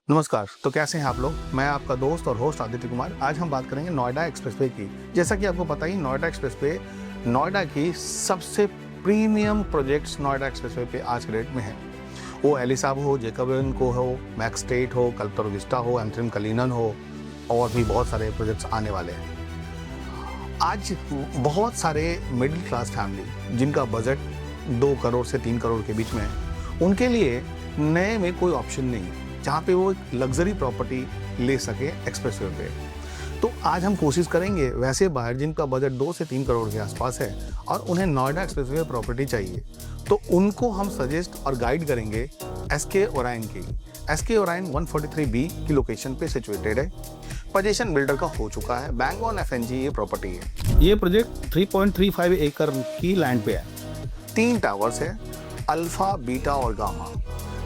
नमस्कार। तो कैसे हैं आप लोग? मैं आपका दोस्त और होस्ट आदित्य कुमार। आज हम बात करेंगे नोएडा एक्सप्रेसवे की। जैसा कि आपको पता ही, नोएडा एक्सप्रेसवे नोएडा की सबसे प्रीमियम प्रोजेक्ट्स नोएडा एक्सप्रेसवे पे आज के डेट में है। वो एलिसाब हो, जैकबियन को हो, मैक्स स्टेट हो, कल्पतरू विस्टा हो, एम्थ्रियम कलिनन हो, और भी बहुत सारे प्रोजेक्ट्स आने वाले हैं। आज बहुत सारे मिडिल क्लास फैमिली जिनका बजट 2 करोड़ से 3 करोड़ के बीच में है, उनके लिए नए में कोई ऑप्शन नहीं जहाँ पे वो एक लग्जरी प्रॉपर्टी ले सके एक्सप्रेसवे पे। तो आज हम कोशिश करेंगे वैसे बायर जिनका बजट 2 से 3 करोड़ के आसपास है और उन्हें नोएडा एक्सप्रेसवे प्रॉपर्टी चाहिए, तो उनको हम सजेस्ट और गाइड करेंगे एसके ओरायन की। एसके ओरायन 143B की लोकेशन पे सिचुएटेड है। पोजीशन बिल्डर का हो चुका है। बैंक ऑन एफएनजी ये प्रॉपर्टी है। ये प्रोजेक्ट 3.35 एकड़ की लैंड पे है। 3 टावर्स है, अल्फा, बीटा और गामा,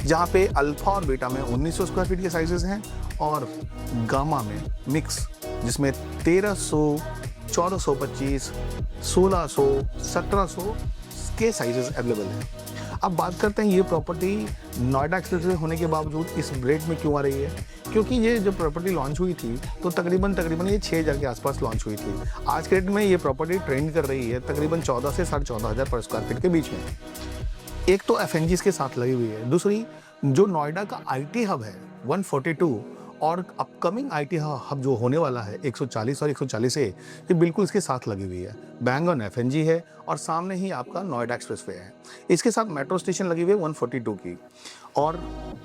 जहाँ पे अल्फा और बीटा में 1900 स्क्वायर फीट के साइजेस हैं और गामा में मिक्स, जिसमें 1300, 1425, 1600, 1700 के साइजेस अवेलेबल हैं। अब बात करते हैं ये प्रॉपर्टी नोएडा एक्सप्रेसवे होने के बावजूद इस रेट में क्यों आ रही है। क्योंकि ये जब प्रॉपर्टी लॉन्च हुई थी तो तकरीबन ये 6000 के आसपास लॉन्च हुई थी। आज के डेट में ये प्रॉपर्टी ट्रेंड कर रही है तकरीबन 14 से 14,500 पर स्क्वायर फीट के बीच में। एक तो एफएनजीज के साथ लगी हुई है, दूसरी जो नोएडा का आईटी हब है 142 और अपकमिंग आईटी हब जो होने वाला है 140 और 140A, ये बिल्कुल इसके साथ लगी हुई है। बैंक ऑन एफएनजी है और सामने ही आपका नोएडा एक्सप्रेसवे है। इसके साथ मेट्रो स्टेशन लगी हुई है 142 की। और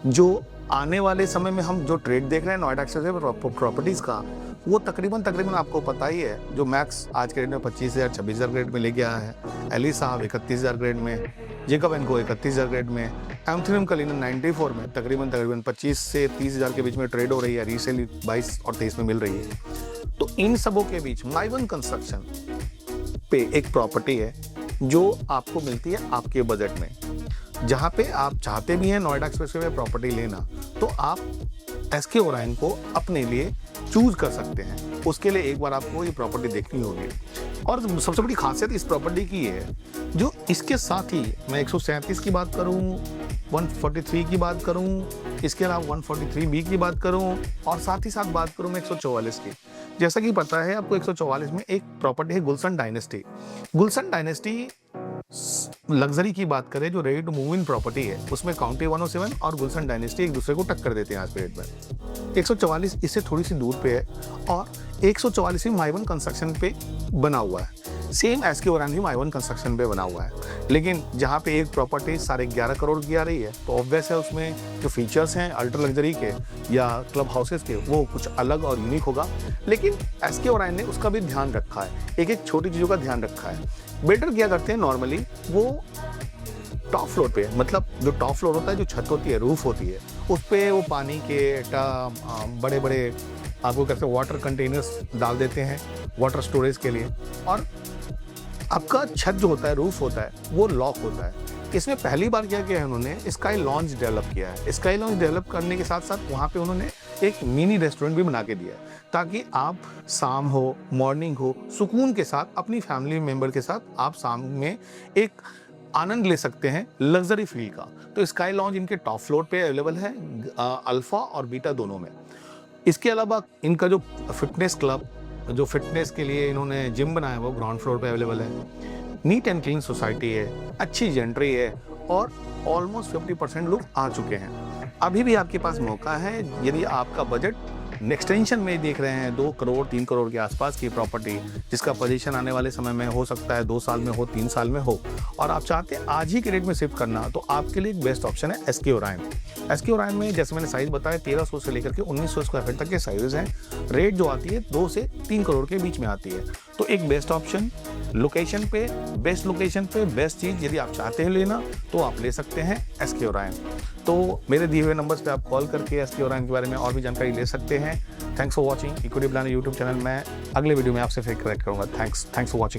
जो आने वाले समय में हम जो ट्रेड देख रहे हैं नोएडा एक्सप्रेसवे प्रॉपर्टीज़ का, वो तकरीबन आपको पता ही है। जो मैक्स आज के रेट में 25,000 26,000 ग्रेड में लेके आया है, एली साहब 31,000 ग्रेड में, जैकबियन को 31,000 ग्रेड में, एम्थ्रियम कलिनन 94 में तकरीबन 25 से 30,000 के बीच में ट्रेड हो रही है। रीसेल 22 और 23 में मिल रही है। तो इन सबों के बीच माइवन कंस्ट्रक्शन पे एक प्रॉपर्टी है जो आपको मिलती है आपके बजट में। जहाँ पे आप चाहते भी हैं नोएडा एक्सप्रेसवे में प्रॉपर्टी लेना, तो आप एसके ओरायन को अपने लिए चूज कर सकते हैं। उसके लिए एक बार आपको ये प्रॉपर्टी देखनी होगी। और सबसे बड़ी खासियत इस प्रॉपर्टी की है, जो इसके साथ ही मैं 137 की बात करूं, 143 की बात करूं, इसके अलावा 143B की बात करूं, और साथ ही साथ बात करूं मैं 144 की। जैसा कि पता है आपको, 144 में एक प्रॉपर्टी है Gulshan dynasty. Gulshan dynasty luxury की बात करें, जो ready to move in property है, उसमें काउंटी 107 और गुलशन डायनेस्टी एक दूसरे को टक्कर देते हैं आज के डेट में। 144 इससे थोड़ी सी दूर पे है और 144 भी माइवन कंस्ट्रक्शन पे बना हुआ है। सेम एसके ओरायन भी माइवन कंस्ट्रक्शन पे बना हुआ है। लेकिन जहाँ पे एक प्रॉपर्टी 11.5 करोड़ की आ रही है, तो ऑब्वियस है उसमें जो फीचर्स हैं अल्ट्रा लग्जरी के या क्लब हाउसेस के, वो कुछ अलग और यूनिक होगा। लेकिन एसके ओरायन ने उसका भी ध्यान रखा है, एक छोटी चीज़ों का ध्यान रखा है। बिल्डर क्या करते हैं नॉर्मली, वो टॉप फ्लोर पे, मतलब जो टॉप फ्लोर होता है, जो छत होती है, रूफ होती है, उस पे वो पानी के बड़े बड़े आपको कैसे वाटर कंटेनर्स डाल देते हैं वाटर स्टोरेज के लिए। और आपका छत जो होता है, रूफ होता है, वो लॉक होता है। इसमें पहली बार क्या किया है उन्होंने, स्काई लॉन्ज डेवलप किया है। स्काई लॉन्ज डेवलप करने के साथ साथ वहाँ पे उन्होंने एक मिनी रेस्टोरेंट भी बना के दिया है, ताकि आप शाम हो, मॉर्निंग हो, सुकून के साथ अपनी फैमिली मेंबर के साथ आप शाम में एक आनंद ले सकते हैं लग्जरी फील का। तो स्काई लॉन्ज इनके टॉप फ्लोर पे अवेलेबल है, अल्फा और बीटा दोनों में। इसके अलावा इनका जो फिटनेस क्लब, जो फिटनेस के लिए इन्होंने जिम बनाया है, वो ग्राउंड फ्लोर पे अवेलेबल है। नीट एंड क्लीन सोसाइटी है, अच्छी जेंट्री है और ऑलमोस्ट 50% लोग आ चुके हैं। अभी भी आपके पास मौका है, यदि आपका बजट एक्सटेंशन में देख रहे हैं 2 करोड़ 3 करोड़ के आसपास की प्रॉपर्टी, जिसका पोजीशन आने वाले समय में हो सकता है 2 साल में हो, 3 साल में हो, और आप चाहते हैं आज ही के रेट में शिफ्ट करना, तो आपके लिए एक बेस्ट ऑप्शन है एसके ओरायन। एसके ओरायन में जैसे मैंने साइज बताया 1300 से लेकर के 1900 स्क्वायर फीट तक के साइजेस हैं। रेट जो आती है 2 से 3 करोड़ के बीच में आती है। तो एक बेस्ट ऑप्शन, लोकेशन पे, बेस्ट लोकेशन पे बेस्ट चीज़ यदि आप चाहते हैं लेना, तो आप ले सकते हैं एसके ओरायन। तो मेरे दिए हुए नंबर्स पे आप कॉल करके एसके ओरायन के बारे में और भी जानकारी ले सकते हैं। Thanks for watching equity planner YouTube channel. मैं अगले वीडियो में आपसे फिर कनेक्ट करूँगा। Thanks for watching.